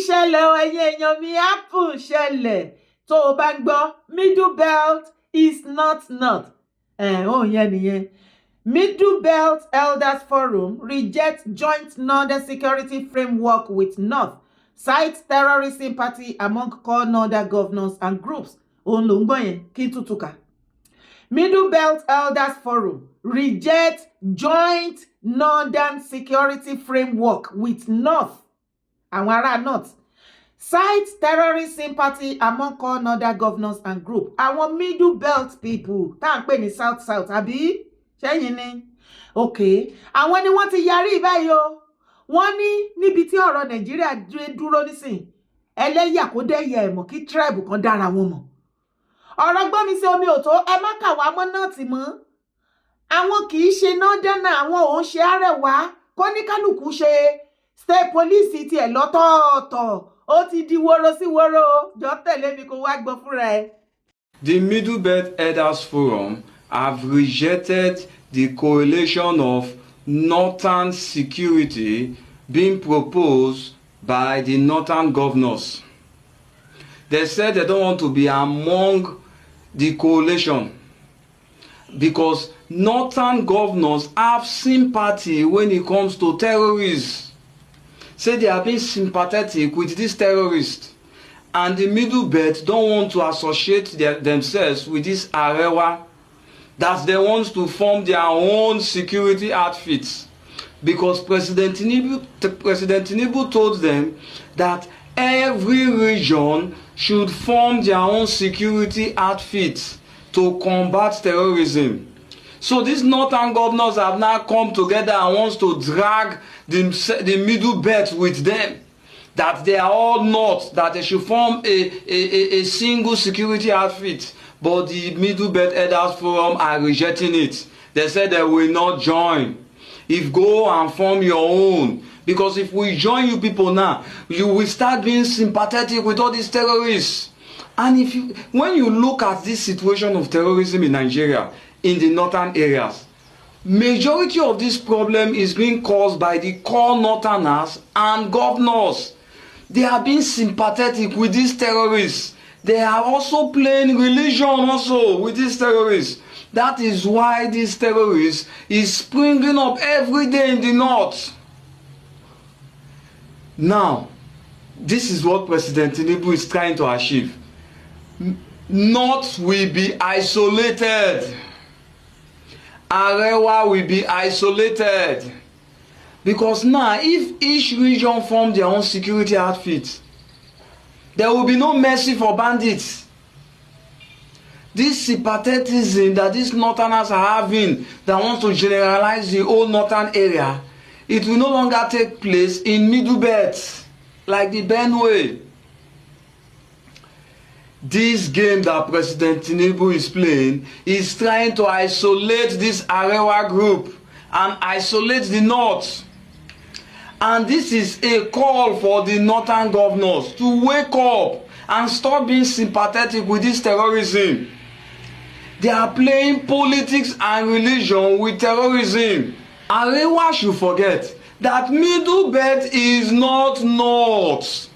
ṣẹlẹ̀ o ẹ̀yin èèyàn mi apple ṣẹlẹ̀ tó o bá ń gbọ́ middle belt is not north. Ó yẹn nìyẹn. Middle Belt Elders Forum rejects joint northern security framework with North, cites terrorist sympathy among core northern governors and groups. Òun ló ń gbọ́ yẹn kí n tútù ká. Middle Belt Elders Forum rejects joint northern security framework with North. Àwọn ará North. Cites terrorist sympathy among core northern governors and groups. Àwọn Middle Belt people tá à ń pè ní South àbí? Ṣẹ́yìn ni okay àwọn ni wọ́n ti yarí báyìí o wọ́n ní níbi tí ọ̀rọ̀ Nàìjíríà dúró nísìn ẹlẹ́yà kó dẹ́yẹ ẹ̀mọ́ kí tribe kan dára wọn mọ̀ ọ̀rọ̀ gbọ́n mi sí omi òtó ẹ má kà wá mọ́ náà tì mọ́ àwọn kì í ṣe nọ́dánà àwọn òun ṣe Àrẹwà kó ní kálukú ṣe state police tiẹ̀ lọ́tọ̀ọ̀tọ̀ ó ti di woro sí woro jọ tẹ̀lé mi kó wá gbọ́ fúnra ẹ. The Middle Belt Elders Forum have rejected the coalition of northern security being proposed by the northern governors. They said they don't want to be among the coalition because northern governors have sympathy when it comes to terrorists. Say they are being sympathetic with these terrorists. And the Middle Belt don't want to associate themselves with this Arewa that they want to form their own security outfits because President Tinubu told them that every region should form their own security outfits to combat terrorism. So these northern governors have now come together and wants to drag the Middle Belt with them, that they are all north, that they should form a single security outfit. But the Middle Belt Elders Forum are rejecting it. They said they will not join. If go and form your own. Because if we join you people now, you will start being sympathetic with all these terrorists. And when you look at this situation of terrorism in Nigeria, in the northern areas, majority of this problem is being caused by the core northerners and governors. They are being sympathetic with these terrorists. They are also playing religion also with these terrorists. That is why these terrorists is springing up every day in the north. Now, this is what President Tinubu is trying to achieve. North will be isolated. Arewa will be isolated. Because now, if each region form their own security outfit, there will be no mercy for bandits. This sympathetism that these northerners are having that wants to generalize the whole northern area, it will no longer take place in Middle Belt, like the Benue. This game that President Tinubu is playing is trying to isolate this Arewa group and isolate the north. And this is a call for the northern governors to wake up and stop being sympathetic with this terrorism. They are playing politics and religion with terrorism. Arewa should forget that Middle Belt is not north.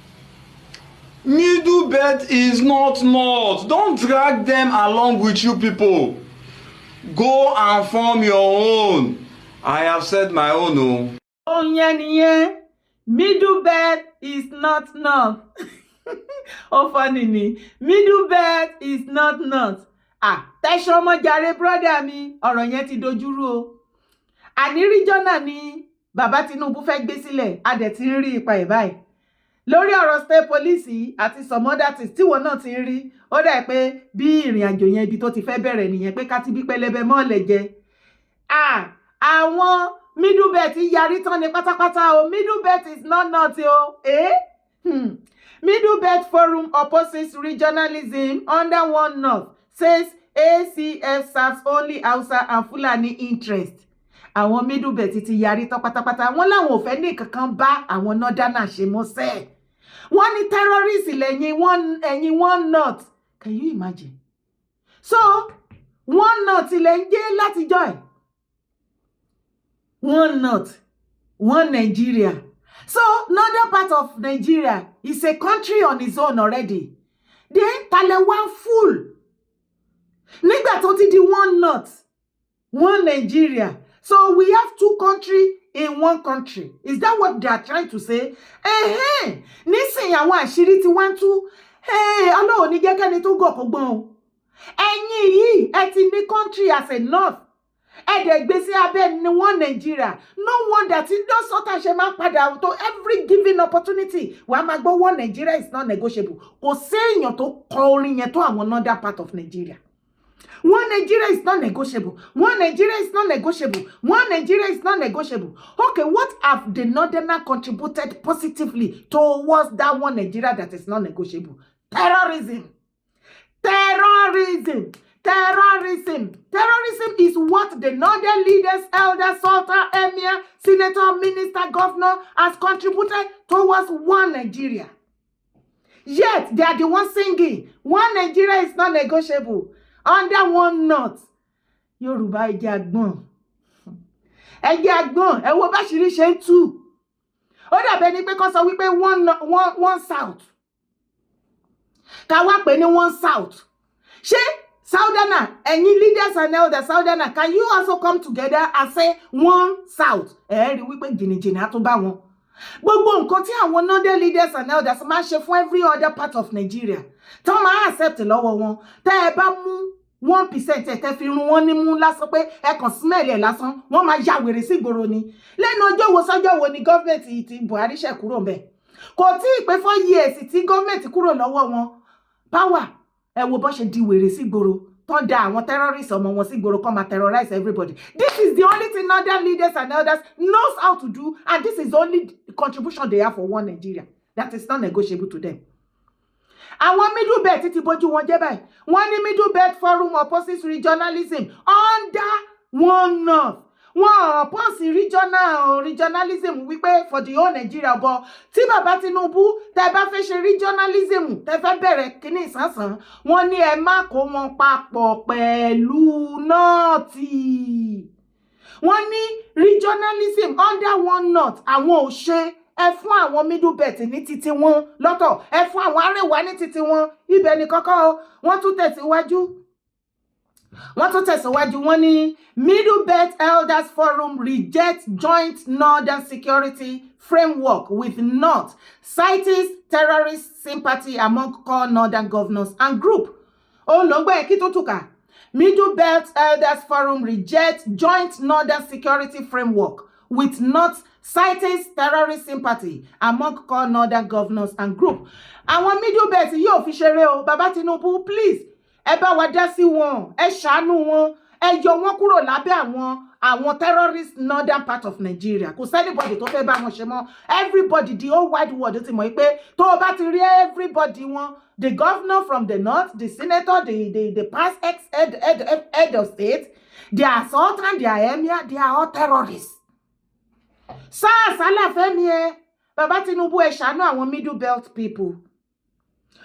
Middle Belt is not north. Don't drag them along with you people. Go and form your own. I have said my own. Oh. Middle Belt is not north. Oh, funny ni. Middle Belt is not north. Tẹ́ṣọ́ ọmọ jàre brother mi, ọ̀rọ̀ yẹn ti dojúrú o. Àní regional ni bàbá Tinubu fẹ́ gbé sílẹ̀, a dẹ̀ ti ń rí ipa ẹ̀ báyìí. Lórí ọ̀rọ̀ state police àti some other things tí wọ́n náà ti ń rí, ó dà pé bí ìrìn àjò yẹn ibi tó ti fẹ́ bẹ̀rẹ̀ nìyẹn pé ká ti bí pẹlẹbẹ mọ́ọ̀lẹ̀ jẹ. Àwọn Middle Belt yarí tán ni pátápátá o. Middle Belt is not north o. Middle Belt Forum opposes regionalism under one north, says ACF serves only Hausa and Fulani interest. Àwọn Middle Belt ti yarí tán pátápátá. Wọ́n láwọn ò fẹ́ ní kankan bá àwọn northerner ṣe mọ́sẹ̀. Wọ́n ní terrorist lẹ́yìn one north. Can you imagine? So, one north ilẹ̀ ń jẹ́ látijọ́ ẹ̀. One north, one Nigeria. So northern part of Nigeria is a country on its own already. Then Talewan full. Nígbà tó ti di one north, one Nigeria. So we have two countries in one country. Is that what they are trying to say? Nísìnyí àwọn àṣírí tí wọ́n tú. Ọlọ́run ní jẹ́ kẹ́ni tó gọ̀ kó gbọ́n o. Ẹ̀yin yìí ẹ ti ní country as a north. Ẹ̀dẹ̀ gbèsè abẹ́ ni one Nigeria. No wonder tí those sọ́tà ṣe máa padà to every given opportunity. Wàá máa gbọ́ one Nigeria is not negotiable. Kò sí èèyàn tó kọ orin yẹn tó àwọn northern part of Nigeria. One Nigeria is not negotiable. One Nigeria is not negotiable. One Nigeria is not negotiable. Okay, what have the northerners contributed positively towards that one Nigeria that is not negotiable? Terrorism. Terrorism. Terrorism. Terrorism is what the northern leaders, elders, sultan, emir, senator, minister, governor has contributed towards one Nigeria. Yet, they are the ones singing, one Nigeria is not negotiable. Under one north. Yorùbá ẹjẹ́ àgbọ̀n. Ẹjẹ́ àgbọ̀n. Ẹ wo bá ṣìírí ṣe ń tú. Ó dàbẹ̀ ni pé kó sọ wípé one south. Ká wá pè ní one south. Ṣé Southerner, ẹ̀yin leaders and elders Southerner, can you also come together and say one south? Rí wípé jìnnìjìnnì á tún bá wọn. Gbogbo nǹkan tí àwọn northern leaders and elders máa ṣe fún every other part of Nigeria. Tó máa accept lọ́wọ́ wọn. Tẹ́ ẹ bá mú 1% tẹ́ fi run wọn ní mú lásán pé ẹ kàn smell ẹ̀ lásán, wọ́n máa ya wèrè sí ìgboro ni. Lẹ́nu ọjọ́ wo sọ́jọ́ wo ni gọ́ọ̀mẹ̀ntì ti Buhari ṣẹ̀ kúrò ńbẹ̀. Kò tí ì pé 4 years tí gọ́ọ̀mẹ̀ntì kúrò lọ́wọ́ wọn. Power, ẹ wo bó ṣe di wèrè sí ìgboro. Tó da àwọn terrorists ọmọ wọn sí ìgboro kó máa terrorize everybody. This is the only thing northern leaders and elders knows how to do, and this is the only contribution they have for one Nigeria. That is not negotiable to them. Àwọn middle belt ti bójú wọn jẹ́ báyìí. Wọ́n ní middle belt forum opposes regionalism under one north. Wọ́n oppose regionalism wípé for the whole Nigeria, but tí bàbá Tinubu tẹ́ bá fẹ́ ṣe regionalism tẹ́ fẹ́ bẹ̀rẹ̀ kíní ìsánsán, wọ́n ní ẹ má kó wọn papọ̀ pẹ̀lú north. Wọ́n ní regionalism under one north àwọn ò ṣe. Ẹ fún àwọn middle belt ní títí wọn lọ́tọ̀, ẹ fún àwọn Arewa ní títí wọn, ibẹ̀ ni kọ́kọ́ wọ́n tún tẹ̀síwájú. Wọ́n ní Middle Belt Elders Forum rejects joint northern security framework with North, cites terrorist sympathy among core northern governors and group. Olongbe Ekitutuka. Middle Belt Elders Forum rejects joint northern security framework with North, cites terrorist sympathy among core northern governors and group. Àwọn Middle Belt yóò fi ṣeré o, Baba Tinubu, please. Ẹ bá wa dá sí wọn, ẹ ṣàánú wọn, ẹ yọ wọn kúrò lábẹ́ àwọn terrorist northern part of Nigeria. Kò anybody tó fẹ́ bá wọn ṣe mọ́. Everybody, the whole wide world ti mọ̀ pé tó bá ti rí everybody wọn, the governor from the north, the senator, the past ex-head of state, their sultan, their emir, they are all terrorists. Sálàfẹ́mi ẹ, Baba Tinubu ẹ ṣàánú àwọn middle belt people.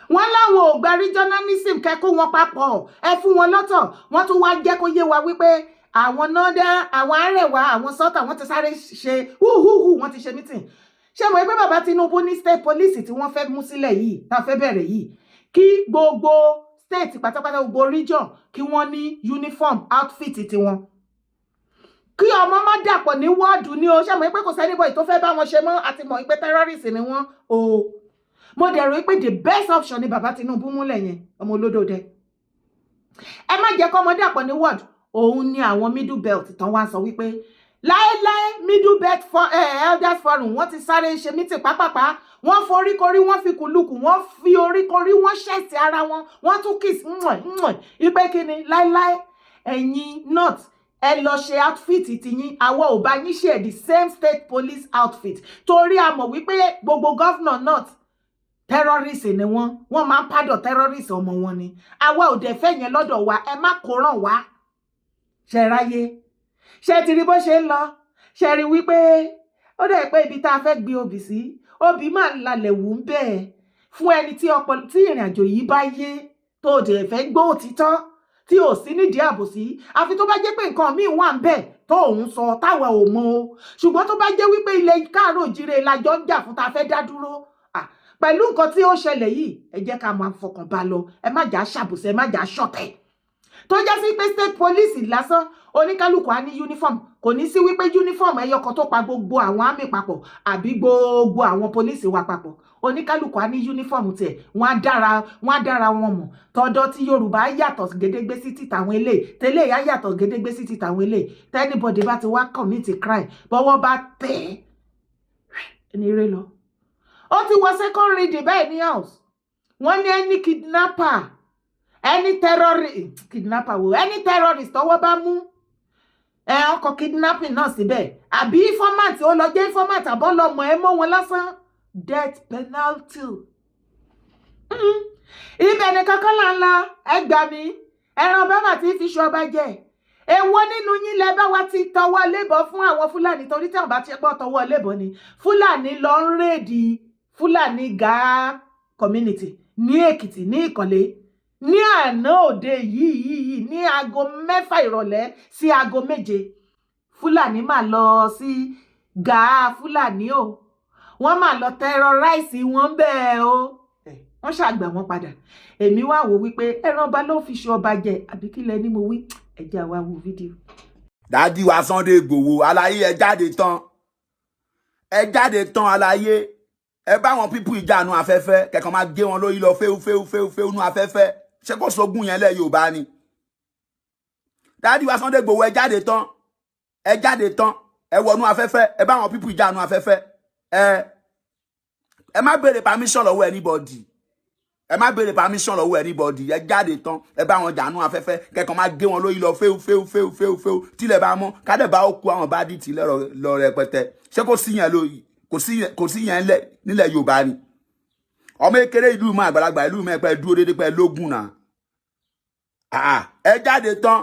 Wọ́n láwọn ò gba regionalism kẹ́kọ́ wọn papọ̀, ẹ fún wọn lọ́tọ̀. Wọ́n tún wá jẹ́ kó yé wa wípé àwọn northern, àwọn Arewa, àwọn sultan wọ́n ti sáré ṣe wọ́n ti ṣe meeting. Ṣé mo pé Baba Tinubu ní state police tí wọ́n fẹ́ mú sílẹ̀ yìí, tá fẹ́ bẹ̀rẹ̀ yìí, kí gbogbo state pátápátá gbogbo region kí wọ́n ní uniform outfit tiwọn. Kí ọmọ má dàpọ̀ ní wọ́ọ̀dù ni o, ṣé mo pé kò sẹ́nibọ̀dì tó fẹ́ bá wọn ṣe mọ́ àti mọ̀ pé terrorist ni wọ́n o. Mo dẹ̀ rò pé the best option ni Baba Tinubu múlẹ̀ yẹn, ọmọ olódòdẹ. Ẹ má jẹ́ kó ọmọ dàpọ̀ ní ward. Òun ni àwọn middle belt tán wá sọ wípé láéláé middle belt for elders forum wọ́n ti sáré ṣe meeting pápápá, wọ́n foríkorí, wọ́n fi kùlùkù, wọ́n fi oríkorí, wọ́n ṣẹ̀sì ara wọn, wọ́n tún kiss ìpè kíni láéláé ẹ̀yin north ẹ lọ ṣe outfit tiyín, àwọn ò bá yín ṣe the same state police outfit torí a mọ̀ wípé gbogbo governor north terrorist ni wọ́n máa ń pádọ̀ terrorist ọmọ wọn ni. Àwa ò dẹ̀ fẹ́ yẹn lọ́dọ̀ wa, ẹ má kó ràn wá. Ṣé ráyé? Ṣé ti rí bó ṣe ń lọ? Ṣé rí wípé ó dẹ̀ pé ibi tá a fẹ́ gbé obì sí, obì máa ń lalẹ̀ wù ń bẹ́ẹ̀ fún ẹni tí ìrìn àjò yìí bá yé tó dẹ̀ fẹ́ gbọ́ òtítọ́. tí ò sí nídìí àbòsí àfi tó bá jẹ́ pé nǹkan míì wà ń bẹ̀ tó òun sọ táwa ò mọ̀ o ṣùgbọ́n tó bá jẹ́ wípé ilẹ̀ káàárọ̀ òjíire lájọ ń jà fún ta fẹ́ dá dúró pẹ̀lú nǹkan tí ó ṣẹlẹ̀ yìí ẹ jẹ́ ká máa fọkàn bá lọ ẹ má jà ṣàbòsí ẹ má jà ṣọ̀tẹ̀ tó jẹ́ sí pé state police lásán oníkálukú á ní uniform kò ní sí wípé uniform ẹyọ kan tó pa gbogbo àwọn àmì papọ̀ àbí gbogbo àwọn police wa papọ̀ oníkálukú á ní uniform tiẹ̀ wọ́n á dára wọn mọ̀ tọ́dọ̀ tí Yorùbá yàtọ̀ gédégbé sí ti tàwọn eléyìí tẹ́lẹ̀ yá yàtọ̀ gédégbé sí ti tàwọn eléyìí tẹ́nibọ̀dì bá ti wá commit crime bọ́wọ́ bá tẹ̀ ẹni rẹ lọ. Ó ti wọ second reading bẹ́ẹ̀ ní house wọ́n ní ẹni kidnapper ẹni terrorist tọ́wọ́ bá mú ọkọ̀ kidnapping náà síbẹ̀ àbí informant ó lọ jẹ́ informant àbọ̀ lọ́mọ ẹ mọ́ wọn lásán death penalty. Ibẹ̀ ni kankan là ń la ẹgbà mi ẹran bá mà ti fi ṣu ọba jẹ èwo nínú yín lẹ bá wa ti tọwọ́ lébọ̀ fún àwọn Fúlàní torí tí àwọn bá ti pọ̀ tọwọ́ lébọ̀ ni Fúlàní lọ ń rèdì Fúlàní Gaa community ní Èkìtì ní Ìkọ̀lé ní àná òde yìí ní aago 6 ìrọ̀lẹ́ sí aago 7 Fúlàní máa lọ sí Gaa Fúlàní o wọ́n máa lọ terrorize wọn bẹ́ẹ̀ o wọ́n ṣàgbà wọn padà èmi wá wò wípé ẹran ọba ló fi ṣe ọba jẹ àbí kí lẹ ní mo wí ẹ jẹ́ àwa wo fídíò. Dádì wa Sunday Igboho aláyé ẹ jáde tán aláyé ẹ bá wọn pípù ìjànú afẹ́fẹ́ kẹ̀kan máa gé wọn lórí lọ fẹ́u nú afẹ́fẹ́ ṣé kò sógun yẹn lẹ̀ Yorùbá ni. Dádì wa Sunday Igboho ẹ jáde tán ẹ wọnú afẹ́fẹ́ ẹ bá wọn pípù ìjànú afẹ́fẹ́ ẹ má béèrè permission lọ́wọ́ anybody ẹ jáde tán ẹ bá wọn jànú afẹ́fẹ́ kẹ̀kan máa gé wọn lórí lọ fẹ́u tílẹ̀ bá mọ́ kádẹ́ bá ó kú àwọn Banditry lọ rẹpẹtẹ ṣé kò sí yẹn lóyìí kò sí yẹn nílẹ̀ Yorùbá ni ọmọ ekere ìlú mọ́ àgbàlagbà ìlú mẹ́pẹ́ dúró dédé pẹ́ lógún náà ẹ jáde tán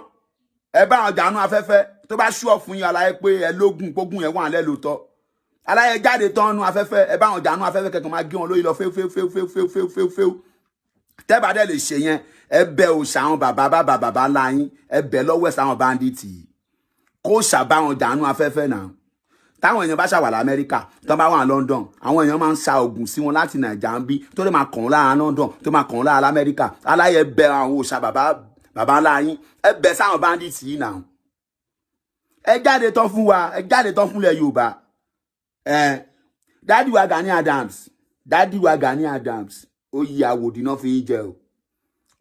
ẹ bá wọn jànú afẹ́fẹ́ tó bá ṣú ọ̀fun yín aláyé pé ẹ lógún gbógun yẹn wà lẹ́ lóòótọ́ aláyé jáde tán nú afẹ́fẹ́ ẹ bá wọn jànú afẹ́fẹ́ kẹ̀kọ́ máa gé wọn lórí lọ fẹ́u tẹ́bà dẹ̀ lè ṣe yẹn ẹ bẹ òòṣà àwọn bàbá láyín ẹ bẹ lọ́wọ́ ẹ̀sà àwọn Banditry kó ṣàbá wọn jànú afẹ́fẹ́ náà táwọn èèyàn bá ṣàwà l'Amẹ́ríkà tó bá wà London àwọn èèyàn máa ń sa oògùn sí wọn láti Nàìjà ń bí tó lè máa kàn án lára London tó máa kàn án lára l'Amẹ́ríkà aláyẹ bẹ àwọn òòṣà bàbá láyín ẹ bẹ sáwọn Banditry yìí náà ẹ jáde tán fún wa ẹ jáde tán fúnlẹ̀ Yorùbá dádì wa Gani Adams oyè àwòdì náà fi ń jẹ o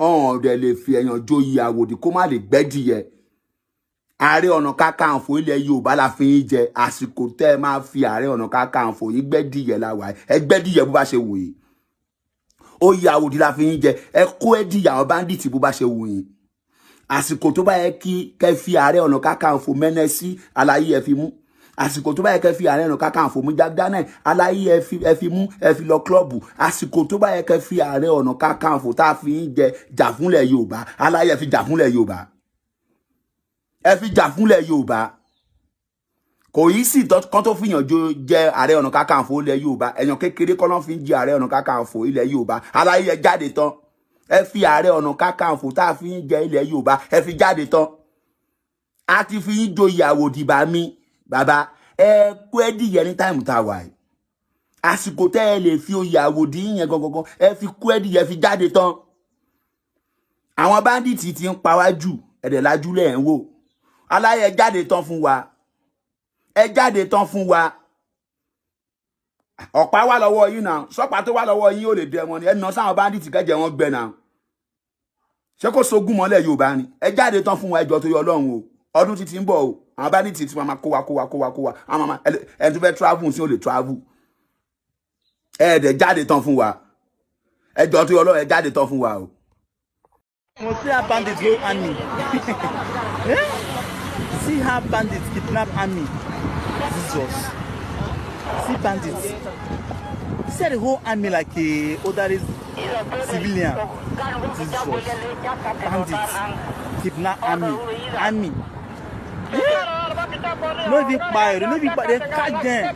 ọ̀hún ọ̀dẹ̀ lè fi ẹ̀yàn joyè àwòdì kó má lè gbẹ́dìyẹ Ààrẹ Ọ̀nà Kakanfò ilẹ̀ Yorùbá la fi ń jẹ àsìkò tẹ́ ẹ máa fi Ààrẹ Ọ̀nà Kakanfò yìí gbẹ́dìyẹ láwa ẹ gbẹ́dìyẹ bó bá ṣe wù yín oyè àwòdì la fi ń jẹ ẹ kó ẹdìyà àwọn Banditry bó bá ṣe wù yín àsìkò tó bá yẹ kẹ́ fi Ààrẹ Ọ̀nà Kakanfò mẹ́nẹ́ sí aláyé ẹ fi mú àsìkò tó bá yẹ kẹ́ fi Ààrẹ Ọ̀nà Kakanfò mú jágánà aláyé ẹ fi mú ẹ fi lọ klọ́ọ̀bù àsìkò tó bá yẹ kẹ́ fi Ààrẹ Ọ̀nà Kakanfò tá a fi ń jẹ jà fúnlẹ̀ Yorùbá aláyé ẹ fi jà fúnlẹ̀ Yorùbá ẹ fi jà fúnlẹ̀ Yorùbá kò yí sí kan tó fìyàn jẹ Ààrẹ Ọ̀nà Kakanfò ilẹ̀ Yorùbá ẹ̀yàn kékeré kọ́ ló fi ń jẹ Ààrẹ Ọ̀nà Kakanfò ilẹ̀ Yorùbá aláyé ẹ jáde tán ẹ fi Ààrẹ Ọ̀nà Kakanfò tá a fi ń jẹ ilẹ̀ Yorùbá ẹ fi jáde tán a ti fi ń joyè àwòdì bá mi bàbá ẹ kó ẹ dìyẹ ní táìmù tá a wà yìí àsìkò tẹ́ ẹ lè fi oyè àwòdì yẹn gangan ẹ fi kó ẹ dìyẹ fi jáde tán àwọn Banditry ti ń pa wá jù ẹ̀dẹ̀ lájú lẹ̀ ń wò aláyẹ ẹ jáde tán fún wa ọ̀pá wà lọ́wọ́ yín náà sọ́pàá tó wà lọ́wọ́ yín ó lè dẹ wọn ni ẹnà sáwọn Banditry kẹjẹ wọn gbẹ náà ṣé kò sógun mọ́lẹ̀ Yorùbá ni ẹ jáde tán fún wa ẹjọ́ tó yọ Ọlọ́run o ọdún títí ń bọ̀ o àwọn Banditry tí wọ́n máa kó wa àwọn máa ẹni tó fẹ́ travel sí ó lè travel ẹ̀ẹ́dẹ̀ jáde tán fún wa ẹjọ́ tó yọ Ọlọ́run ẹ jáde tán fún wa o. Mo see how bandits go army. See how bandits kidnap army. Jesus. See bandits. See the whole army like a ordinary civilian. Jesus. Bandits kidnap army. No even fire. No even fire. They catch them.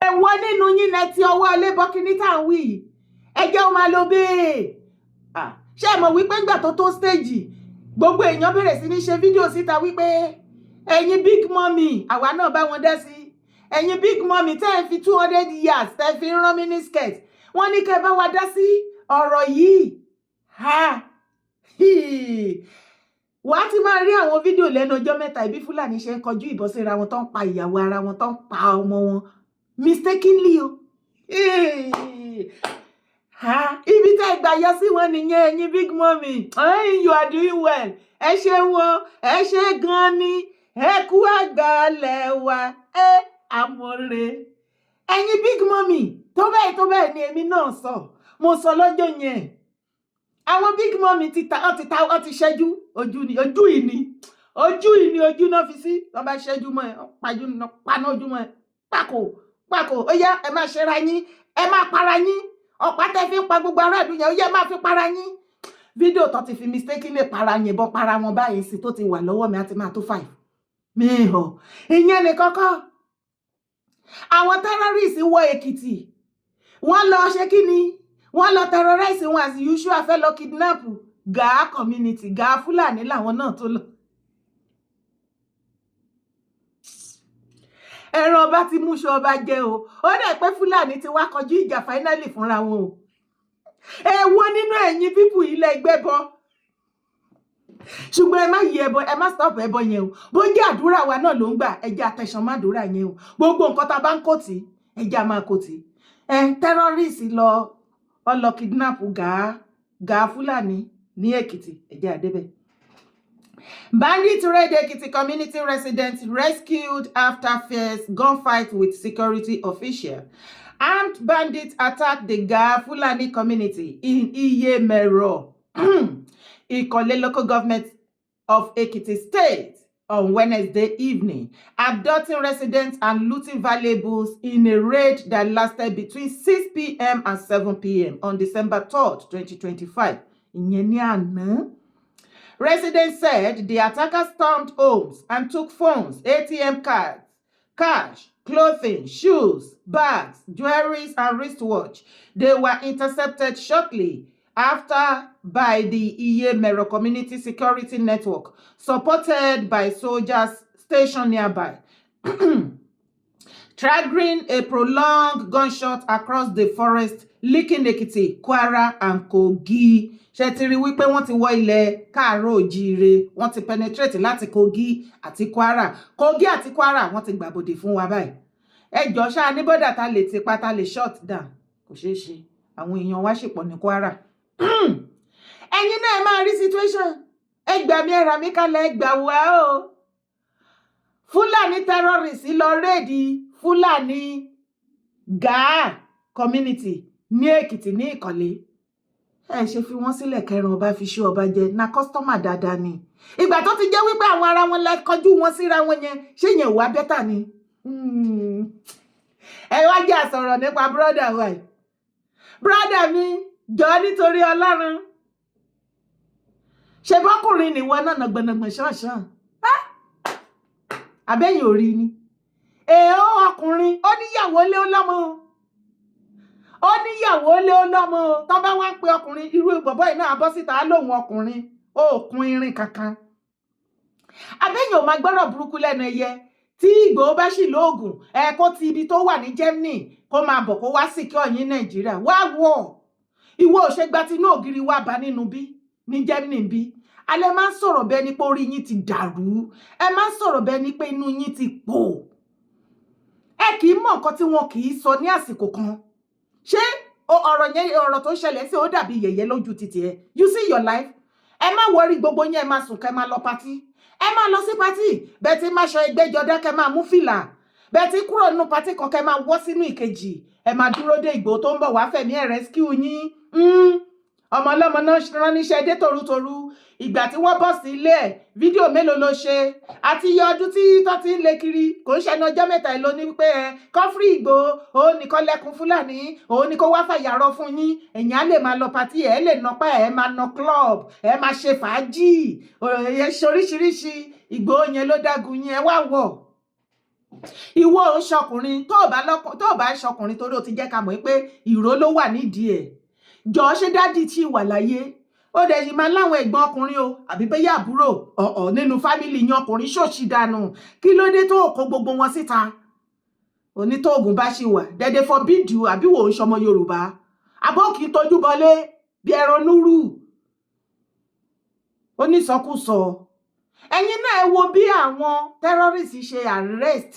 Ẹ̀wọ́ nínú yín lẹ ti ọwọ́ ilé bọ́kíní tá à ń wí. Ẹ jẹ́ ó máa lọ bẹ́ẹ̀. Ṣé ẹ mọ̀ wípé ńgbà tó stage gbogbo èèyàn bẹ̀rẹ̀ sí ní ṣe fídíò síta wípé ẹ̀yin big mommy àwa náà bá wọn dá sí ẹ̀yin big mommy tẹ́ ẹ fi 200 years tẹ́ ẹ fi rán miniskirt wọ́n ní kẹ́ bá wa dá sí ọ̀rọ̀ yìí wàá ti máa rí àwọn fídíò lẹ́nu ọjọ́ mẹ́ta ìbí Fúlàní ṣe ń kọjú ìbọn síra wọn tó ń pa ìyàwó ara wọn tó ń pa ọmọ wọn mistakenly o ibi tẹ́ gbà yọ sí wọn nìyẹn ẹ̀yin big mommy you are doing well ẹ ṣe wọn ẹ ṣe gan ni ẹ kú àgbàlẹ̀ wa amore ẹ̀yin big mommy tó bẹ́ẹ̀ ni èmi náà sọ mo sọ lọ́jọ́ yẹn àwọn big mommy ti ṣẹ́jú ojú náà fi sí wọ́n bá ṣẹ́jú mọ́ ẹ paná ojú mọ́ ẹ pákó ó yá ẹ máa ṣera yín ẹ máa para yín ọ̀pá tẹ́ fi ń pa gbogbo ará ìlú yẹn ó yẹ máa fi para yín fídíò tó ti fi mistakenly para yín bọ́ para wọn báyìí sí tó ti wà lọ́wọ́ mi àti máa tó 5 mihàn ìyẹn ní kọ́kọ́ àwọn terrorists wọ Èkìtì wọ́n lọ ṣe kí ni wọ́n lọ terrorize wọn as usual fẹ́ lọ kidnap Gaa community Gaa Fúlàní làwọn náà tó lọ ẹran ọba ti mú ṣọ ọba jẹ o ó dẹ̀ pé Fúlàní ti wá kọjú ìjà finally fúnra wọn o èwo nínú ẹ̀yin pípù ilẹ̀ gbẹ́bọ ṣùgbọ́n ẹ má yí ẹbọ ẹ má stop ẹbọ yẹn o bó jẹ́ àdúrà wa náà ló ń gbà ẹjẹ́ àtẹ̀sán má dúrà yẹn o gbogbo nǹkan tá a bá ń kò tí ẹjẹ́ a máa kò tí terrorist lọ kidnap Gaa Fúlàní ní Èkìtì ẹjẹ́ àdébẹ̀. Banditry Ekiti community residents rescued after fierce gunfight with security official. Armed bandits attacked the Gaa Fulani community in Iyemero, Ikole local government of Ekiti state on Wednesday evening, abducting residents and looting valuables in a raid that lasted between 6 p.m. and 7 p.m. on December 3rd, 2025. Residents said the attackers stormed homes and took phones, ATM cards, cash, clothing, shoes, bags, jewelry, and wristwatch. They were intercepted shortly after by the Iyemero Community Security Network, supported by soldiers stationed nearby. Triggering a prolonged gunshot across the forest, linking Ekiti, Kwara, and Kogi. Ṣé ti rí wípé wọ́n ti wọ ilẹ̀ Káàárọ̀ Oòjíire, wọ́n ti penetrate láti Kogi àti Kwara. Kogi àti Kwara wọ́n ti gbàbọ̀dè fún wa báyìí. Ẹ jọ̀ọ́ ṣá ní bọ́dà ta lè ti pa ta lè shut down. Kò ṣeé ṣe. Àwọn èèyàn wá ṣèpọ̀ ní Kwara. Ẹ̀yin náà ẹ máa rí situation. Ẹ gbà mí ẹ rà mí kalẹ̀ ẹ gbà wá o. Fúlàní terrorists lọ réèdì Fúlàní Gaa community ní Èkìtì ní Ìkọ̀lé. Ẹ ṣe fi wọ́n sílẹ̀ kẹrin ọba fi ṣú ọba jẹ na kọ́sítọ́mà dáadáa ni. Ìgbà tó ti jẹ́ wípé àwọn ará wọn lẹ kọjú wọn síra wọn yẹn ṣé yẹn wà bẹ́tà ni. Ẹ wá jẹ́ àsọ̀rọ̀ nípa brọ́dà wa yìí. Brọ́dà mi jọ nítorí Ọlọ́run. Ṣé bọ́kùnrin nìwọ náà nàgbọ̀nàgbọ̀n ṣánṣán? Àbẹ́yìn ò rí ni. Èèó ọkùnrin ó níyàwó lé ó lọ́mọ o. Ó níyàwó lé ó lọ́mọ o. Tó bá wá ń pe ọkùnrin irú bọ̀bọ́ yìí náà bọ́ síta lóhùn ọkùnrin òkun irin kankan. Àbẹ́yìn ò máa gbọ́rọ̀ burúkú lẹ́nu ẹyẹ. Tí Ìgbòho bá ṣì lóògùn kó ti ibi tó wà ní Germany kó máa bọ̀ kó wá sí kí ọ̀yìn Nàìjíríà wá wọ̀. Ìwọ ò ṣe gba tinú ògiri wá bá nínú bí ní Germany bí. Alẹ́ máa ń sọ̀rọ̀ bẹ́ẹ̀ ni pé orí yín ti dàrú. Ẹ máa ń sọ̀rọ̀ bẹ́ẹ̀ ni pé inú yín ti pò. Ẹ kì í mọ̀ nǹkan tí wọn kì í sọ ní àsìkò kan. Ṣé ọ̀rọ̀ tó ṣẹlẹ̀ sí ó dàbí yẹ̀yẹ́ lójú títì ẹ? You see your life? Ẹ má wọrí gbogbo yín ẹ máa sùn kẹ́ máa lọ patí. Ẹ máa lọ sí patí. Bẹ́ẹ̀ tí máa ṣọ ẹgbẹ́jọdá kẹ́ máa mú fìlà. Bẹ́ẹ̀ tí kúrò nínú patí kan kẹ́ máa wọ́ sínú ìkejì. Ẹ máa dúró dé Ìgbòho tó ń bọ̀ wá fẹ̀mí ẹ̀ rescue yín. Ọmọ ọlọ́mọ náà rán níṣẹ́ dé torutoru. Ìgbà tí wọ́n bọ̀ sí ilé ẹ̀ fídíò mélòó ló ṣe àti iye ọdún tí tó ti ń lé kiri kò ń ṣẹnu ọjọ́ mẹ́ta ìlú ní pé kọ́fírí Ìgbòho òun nìkan lẹ́kùn Fúlàní òun ni kó wá fàyàrọ́ fún yín ẹ̀yìn á lè máa lọ pàtí ẹ̀ lè nọpá ẹ̀ máa nọ club ẹ̀ máa ṣe fàájì ẹ̀ ṣe oríṣiríṣi Ìgbòho yẹn ló dágun yín ẹ wá wọ̀. Ìwọ ò ń ṣọkùnrin tó ò bá ṣọkùnrin torí o ti jẹ́ ká mọ̀ pé ìró ló wà nídìí ẹ̀ jọ̀ọ́ ṣé dádì tí wà láyé ó dẹ̀ yìí máa láwọn ẹ̀gbọ́n ọkùnrin o àbí bẹ́yà àbúrò nínú fámìlì yan ọkùnrin ṣòṣì dànù kí ló dé tó kó gbogbo wọn síta onítọ̀ọ̀gùn bá ṣì wà dẹ́dẹ́ forbid you àbí wò ń ṣọmọ Yorùbá àbọ̀ kì í tọ́jú bọlé bí ẹran núrù onísọkúsọ ẹ̀yin náà ẹ wo bí àwọn terrorists ṣe arrest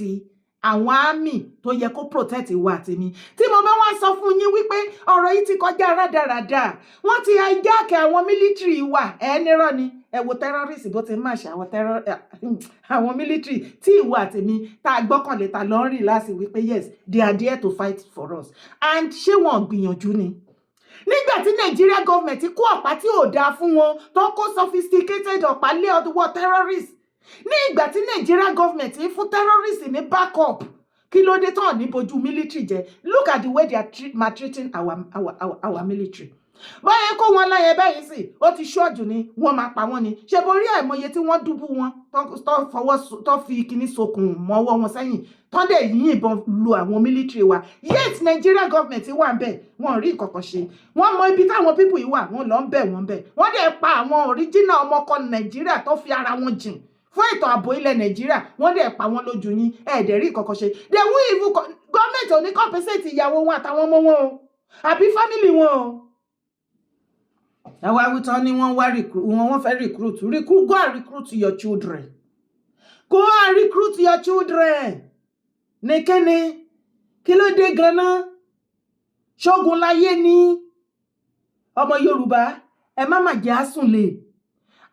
àwọn àmì tó yẹ kó protect ìwà tèmi tí mo bá wá sọ fún yín wípé ọ̀rọ̀ yìí ti kọjá rádaràda wọ́n ti hijack àwọn military wa nírọ́ ni ẹ wo terrorist bó ti máa ṣe àwọn military tí ìwà tèmi tá a gbọ́kànlé ta lọ ń rìn láti wípé yes they are there to fight for us and ṣé wọn gbìyànjú ni nígbà tí Nigeria government kó ọ̀pá tí ò dáa fún wọn tó kó sophisticated ọ̀pá lé ọdún terrorist ní ìgbà tí Nigeria government fún terrorist ní backup kí ló dé tán ní bojú military jẹ look at the way they are maltreating our military báyẹn kó wọn láyé báyìí sí ó ti ṣọ́ọ̀jù ni wọ́n máa pa wọ́n ni ṣe borí àìmọye tí wọ́n dúbú wọn tó fi kíní sokùn mọ́wọ́ wọn sẹ́yìn tán dẹ̀ yìnbọn lu àwọn military wa yet Nigeria government wà ń bẹ̀ wọ́n rí ìkọ̀kọ̀ ṣe wọ́n mọ ibi táwọn people yìí wà wọ́n lọ ń bẹ̀ wọ́n dẹ̀ pa àwọn original ọmọkọ Nigeria tó fi ara wọn jìn fún ètò ààbò ilẹ̀ Nàìjíríà wọ́n dẹ̀ pa wọ́n lójú yín ẹ̀ẹ́dẹ̀ rí ìkọ̀kọ̀ ṣe they will even gọ́ọ̀mẹ̀ntì ò ní compensate ìyàwó wọn àtàwọn ọmọ wọn o àbí family wọn o. Ẹwà wítan ni wọ́n fẹ́ recruit go and recruit your children nìkẹ́ni kí ló dé ganan ṣógun láyé ní ọmọ Yorùbá ẹ má mà jẹ́ àsùnlé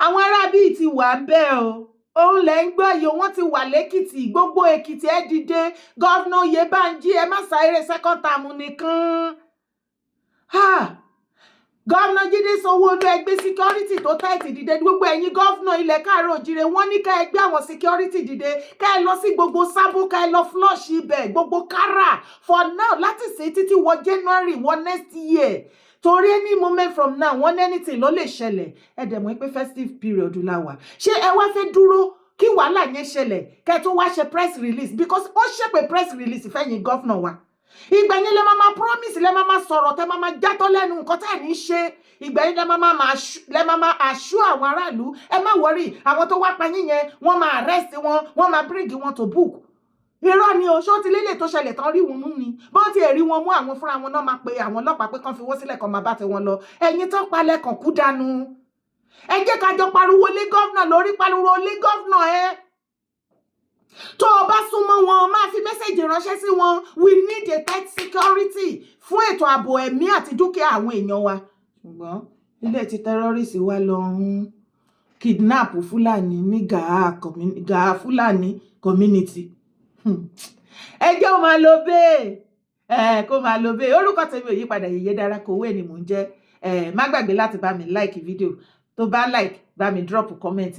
àwọn ará bíi ti wà bẹ́ẹ̀ o òun lẹ́ ń gbọ́ yìí wọ́n ti wà lẹ́kìtì gbogbo Èkìtì ẹ dìde gọ́vnà Oyèbánjí ẹ má sáré second term nìkan gọ́vnà Jídé Sanwó-Olú ẹgbẹ́ security tó tẹ́ẹ̀tì dìde gbogbo ẹ̀yin gọ́vnà ilẹ̀ Káàárọ̀ Oòjíire wọ́n ní ká ẹgbẹ́ àwọn security dìde ká ẹ lọ sí gbogbo Sábó ká ẹ lọ flush ibẹ̀ gbogbo Kára for now láti ṣe títí wọ January wọ next year torí any moment from now wọ́n anything ló lè ṣẹlẹ̀ ẹ dẹ̀ mọ̀ pé festive period la wà ṣé ẹ wá fẹ́ dúró kí wàhálà yẹn ṣẹlẹ̀ kẹ́ tó wá ṣe press release because ó ṣèpè press release fẹ́yìn gọ́vnà wa ìgbà yẹn lẹ máa promise lẹ máa sọ̀rọ̀ tẹ máa játọ́ lẹ́nu nǹkan tẹ́ ní ṣe ìgbà yẹn lẹ máa àṣù àwọn aráàlú ẹ má wọrí àwọn tó wá pa yín yẹn wọ́n máa arrest wọ́n máa bring wọn to book irọ́ ni o ṣó ti lélẹ̀ tó ṣẹlẹ̀ tán rí wọn mú ni bó ti rí wọn mú àwọn fúnra wọn náà máa pe àwọn ọlọ́pàá pé kán fi wọ́n sílẹ̀ kan máa bá ti wọn lọ ẹ̀yin tó palẹ̀ kàn kú dànù ẹ jẹ́ ká jọ pariwo lé gọ́vnà lórí pariwo lé gọ́vnà ẹ tó o bá súnmọ́ wọn máa fi mẹ́sẹ̀jì ránṣẹ́ sí wọn we need a tight security fún ètò ààbò ẹ̀mí àti dúkìá àwọn èèyàn wa ṣùgbọ́n ilé ti terrorist wa lọ ń kidnap Fúlàní ní Gàá Fúlàní community ẹjọ́ máa lo bẹ́ẹ̀ kó máa lo bẹ́ẹ̀ orúkọ tèmi ò yí padà Yèyé Dára Kowé ni mò ń jẹ́ má gbàgbé láti bá mi like fídíò tó bá like bá mi drop comment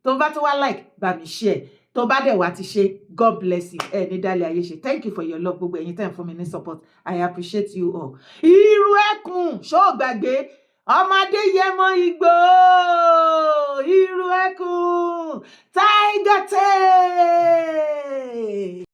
tó bá tó wá like bá mi share tó bá dẹ̀ wá ti ṣe God bless you ní dálẹ̀ ayé ṣe thank you for your love gbogbo ẹ̀yin tẹ́ ń fún mi ní support I appreciate you all. Irú ẹkùn ṣó gbàgbé ọmọdé yẹmọ Ìgbòho irú ẹkùn tiger tail.